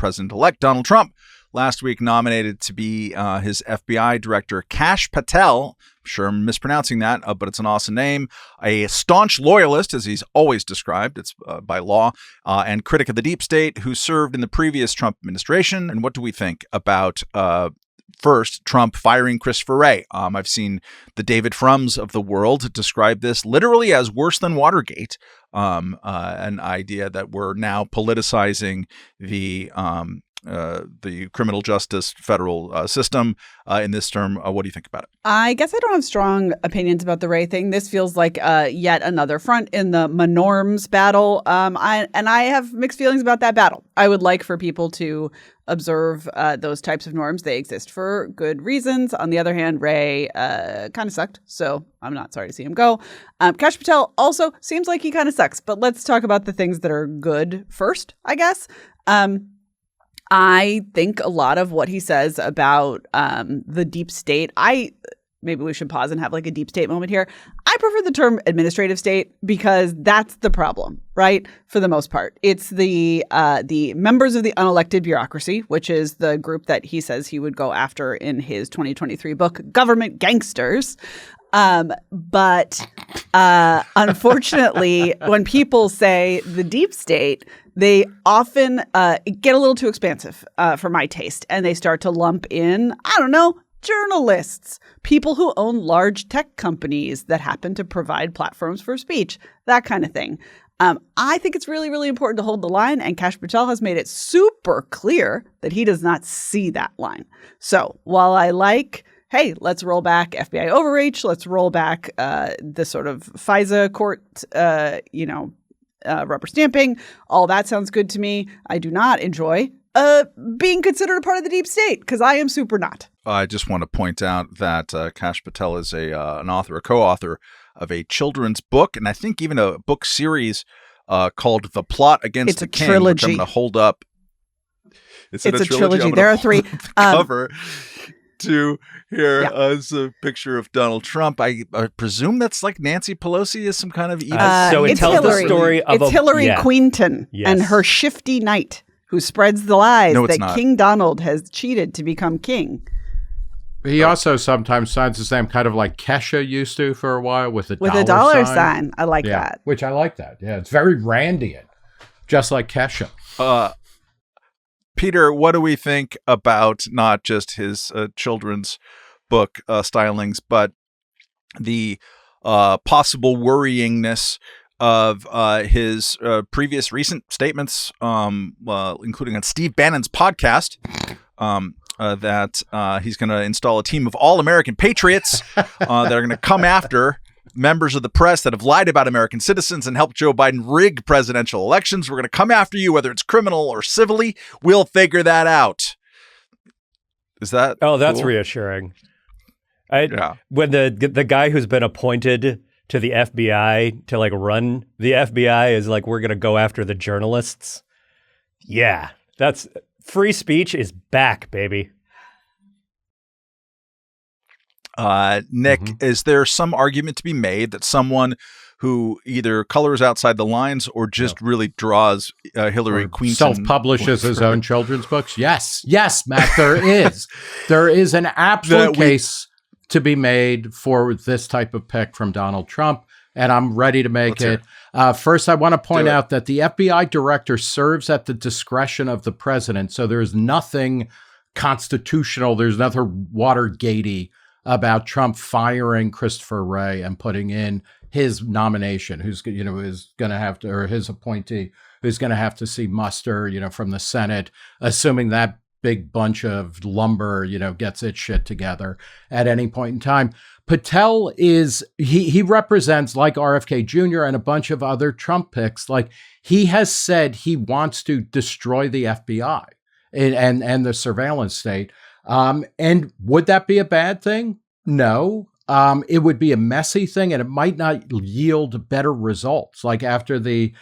President-elect Donald Trump last week nominated to be his FBI director, Kash Patel. I'm sure I'm mispronouncing that, but it's an awesome name. A staunch loyalist, as he's always described, it's by law, and critic of the deep state who served in the previous Trump administration. And what do we think about first, Trump firing Christopher Wray? I've seen the David Frums of the world describe this literally as worse than Watergate, an idea that we're now politicizing the criminal justice federal system in this term. What do you think about it? I guess I don't have strong opinions about the Wray thing. This feels like yet another front in the norms battle. I have mixed feelings about that battle. I would like for people to observe those types of norms. They exist for good reasons. On the other hand, Wray kind of sucked, so I'm not sorry to see him go. Kash Patel also seems like he kind of sucks, but let's talk about the things that are good first, I guess. I think a lot of what he says about the deep state, maybe we should pause and have like a deep state moment here. I prefer the term administrative state because that's the problem, right? For the most part, it's the members of the unelected bureaucracy, which is the group that he says he would go after in his 2023 book, Government Gangsters. But unfortunately, when people say the deep state, they often get a little too expansive for my taste, and they start to lump in, I don't know, journalists, people who own large tech companies that happen to provide platforms for speech, that kind of thing. I think it's really, really important to hold the line, and Kash Patel has made it super clear that he does not see that line. So while I like, hey, let's roll back FBI overreach, let's roll back the sort of FISA court, rubber stamping, all that sounds good to me. I do not enjoy being considered a part of the deep state because I am super not. I just want to point out that Kash Patel is an author, a co-author of a children's book, and I think even a book series called The Plot Against the King, trilogy. which I'm going to hold up. It's a trilogy. There are 3. Cover to here as a picture of Donald Trump. I presume that's like Nancy Pelosi is some kind of evil. So it tells Hillary. the story of Hillary Quinton and her shifty knight who spreads the lies that King Donald has cheated to become king. He also sometimes signs his name kind of like Kesha used to for a while with a dollar sign. I like that. Which I like that. Yeah, it's very Randian, just like Kesha. Peter, what do we think about not just his children's book stylings, but the possible worryingness of his previous recent statements, including on Steve Bannon's podcast, that he's going to install a team of all American patriots that are going to come after members of the press that have lied about American citizens and helped Joe Biden rig presidential elections. We're going to come after you, whether it's criminal or civilly. We'll figure that out. Is that that's cool? Reassuring. When the guy who's been appointed to the FBI to like run the FBI is like, we're going to go after the journalists. Yeah, that's free speech is back, baby. Nick, is there some argument to be made that someone who either colors outside the lines or just really draws Hillary Quinton self-publishes his own children's books? Yes, Matt, there is. There is an absolute case to be made for this type of pick from Donald Trump, and I'm ready to make it. First, I want to point out that the FBI director serves at the discretion of the president, so there's nothing constitutional, there's nothing Watergatey about Trump firing Christopher Wray and putting in his nomination, is going to have to, or his appointee, who's going to have to see muster, from the Senate, assuming that big bunch of lumber, gets its shit together at any point in time. Patel he represents, like RFK Jr. and a bunch of other Trump picks, like he has said he wants to destroy the FBI and the surveillance state. And would that be a bad thing? No. It would be a messy thing, and it might not yield better results. Like after the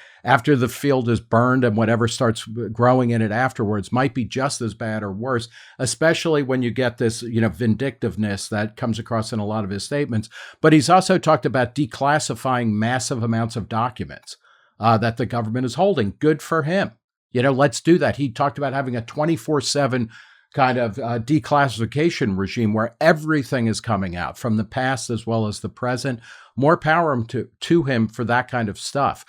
field is burned and whatever starts growing in it afterwards might be just as bad or worse, especially when you get this, vindictiveness that comes across in a lot of his statements. But he's also talked about declassifying massive amounts of documents that the government is holding. Good for him. Let's do that. He talked about having a 24/7 kind of declassification regime where everything is coming out from the past as well as the present. More power to him for that kind of stuff.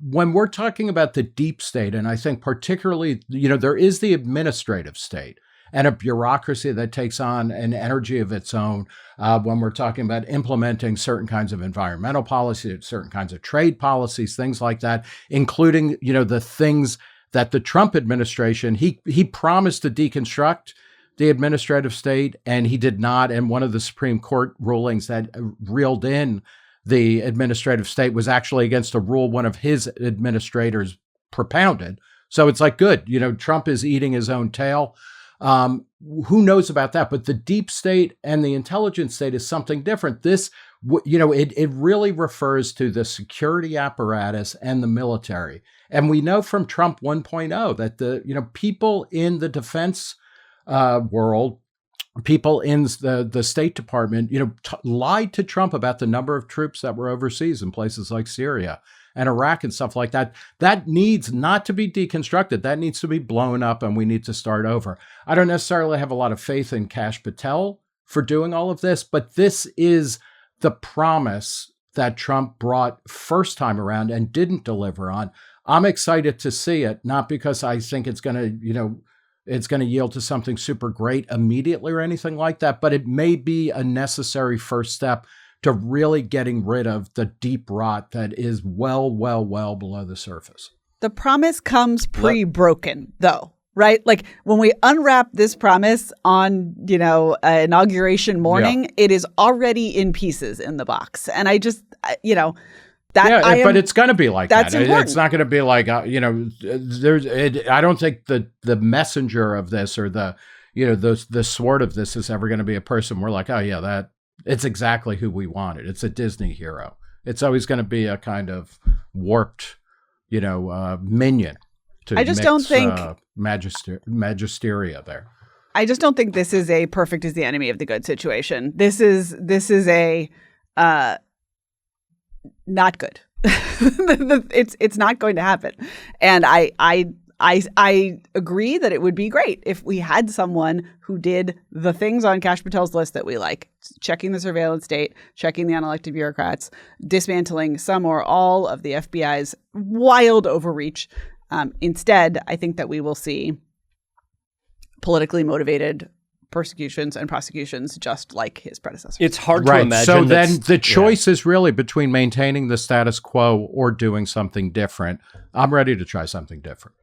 When we're talking about the deep state, and I think particularly, there is the administrative state and a bureaucracy that takes on an energy of its own when we're talking about implementing certain kinds of environmental policies, certain kinds of trade policies, things like that, including, the things that the Trump administration, he promised to deconstruct the administrative state, and he did not. And one of the Supreme Court rulings that reeled in the administrative state was actually against a rule one of his administrators propounded. So it's like, good, Trump is eating his own tail. Who knows about that? But the deep state and the intelligence state is something different. This, it really refers to the security apparatus and the military. And we know from Trump 1.0 that the people in the defense world, people in the State Department, lied to Trump about the number of troops that were overseas in places like Syria and Iraq and stuff like that. That needs not to be deconstructed. That needs to be blown up, and we need to start over. I don't necessarily have a lot of faith in Kash Patel for doing all of this, but this is the promise that Trump brought first time around and didn't deliver on. I'm excited to see it, not because I think it's going to yield to something super great immediately or anything like that, but it may be a necessary first step to really getting rid of the deep rot that is well below the surface. The promise comes pre-broken, though, right? Like when we unwrap this promise on, inauguration morning, it is already in pieces in the box. And I just, but it's going to be like that. It's not going to be like, I don't think the messenger of this or the sword of this is ever going to be a person we're like, oh yeah, it's exactly who we wanted. It's a Disney hero. It's always going to be a kind of warped, minion to don't think magisteria there. I just don't think this is a perfect is the enemy of the good situation. This is a not good. It's not going to happen. And I agree that it would be great if we had someone who did the things on Kash Patel's list that we like, checking the surveillance state, checking the unelected bureaucrats, dismantling some or all of the FBI's wild overreach. Instead, I think that we will see politically motivated persecutions and prosecutions just like his predecessor. It's hard to imagine. So then the choice is really between maintaining the status quo or doing something different. I'm ready to try something different.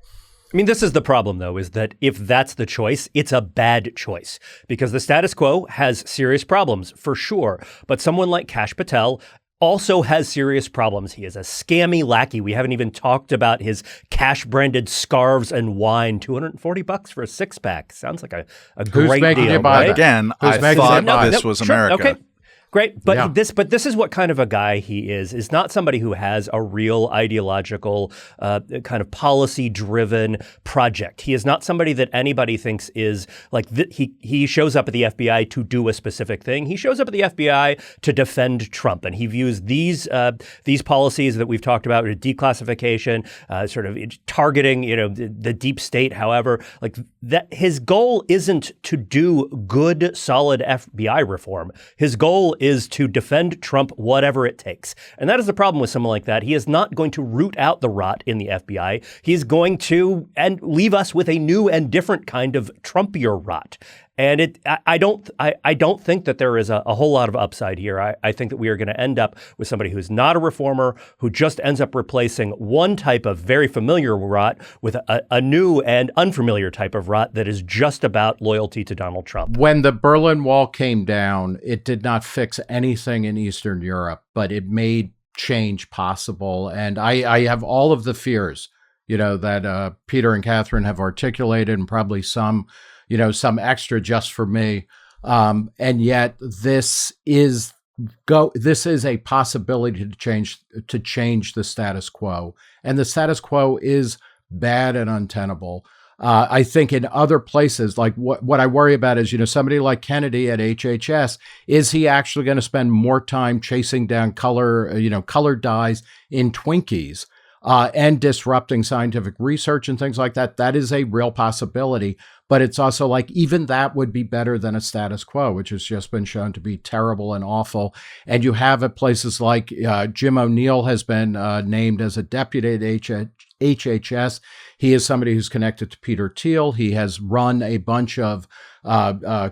I mean, this is the problem, though, is that if that's the choice, it's a bad choice because the status quo has serious problems for sure. But someone like Kash Patel also has serious problems. He is a scammy lackey. We haven't even talked about his cash-branded scarves and wine. $240 for a six-pack. Sounds like a great deal, right? Again, I thought this was America. Okay. Great. But this is what kind of a guy he is not somebody who has a real ideological kind of policy-driven project. He is not somebody that anybody thinks is like he shows up at the FBI to do a specific thing. He shows up at the FBI to defend Trump, and he views these policies that we've talked about, declassification, sort of targeting, the deep state. However, like that, his goal isn't to do good, solid FBI reform. His goal is to defend Trump whatever it takes. And that is the problem with someone like that. He is not going to root out the rot in the FBI. He's going to leave us with a new and different kind of Trumpier rot. And I don't think that there is a whole lot of upside here. I think that we are going to end up with somebody who's not a reformer, who just ends up replacing one type of very familiar rot with a new and unfamiliar type of rot that is just about loyalty to Donald Trump. When the Berlin Wall came down, it did not fix anything in Eastern Europe, but it made change possible. And I have all of the fears, that Peter and Catherine have articulated, and probably some extra just for me. And yet this is a possibility to change the status quo. And the status quo is bad and untenable. I think in other places, like what I worry about is, somebody like Kennedy at HHS, is he actually going to spend more time chasing down colored dyes in Twinkies and disrupting scientific research and things like that. That is a real possibility. But it's also like even that would be better than a status quo, which has just been shown to be terrible and awful. And you have at places like Jim O'Neill has been named as a deputy at HHS. He is somebody who's connected to Peter Thiel. He has run a bunch of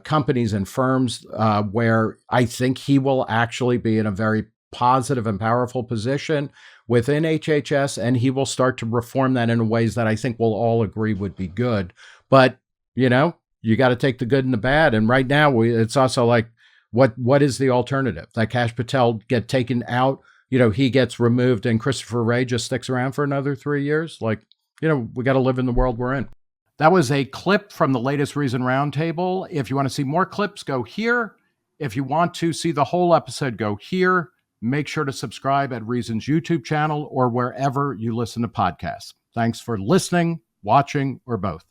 companies and firms where I think he will actually be in a very positive and powerful position within HHS, and he will start to reform that in ways that I think we'll all agree would be good. But you got to take the good and the bad. And right now, it's also like, what is the alternative? That Kash Patel get taken out, he gets removed, and Christopher Wray just sticks around for another 3 years. Like, we got to live in the world we're in. That was a clip from the latest Reason Roundtable. If you want to see more clips, go here. If you want to see the whole episode, go here. Make sure to subscribe at Reason's YouTube channel or wherever you listen to podcasts. Thanks for listening, watching, or both.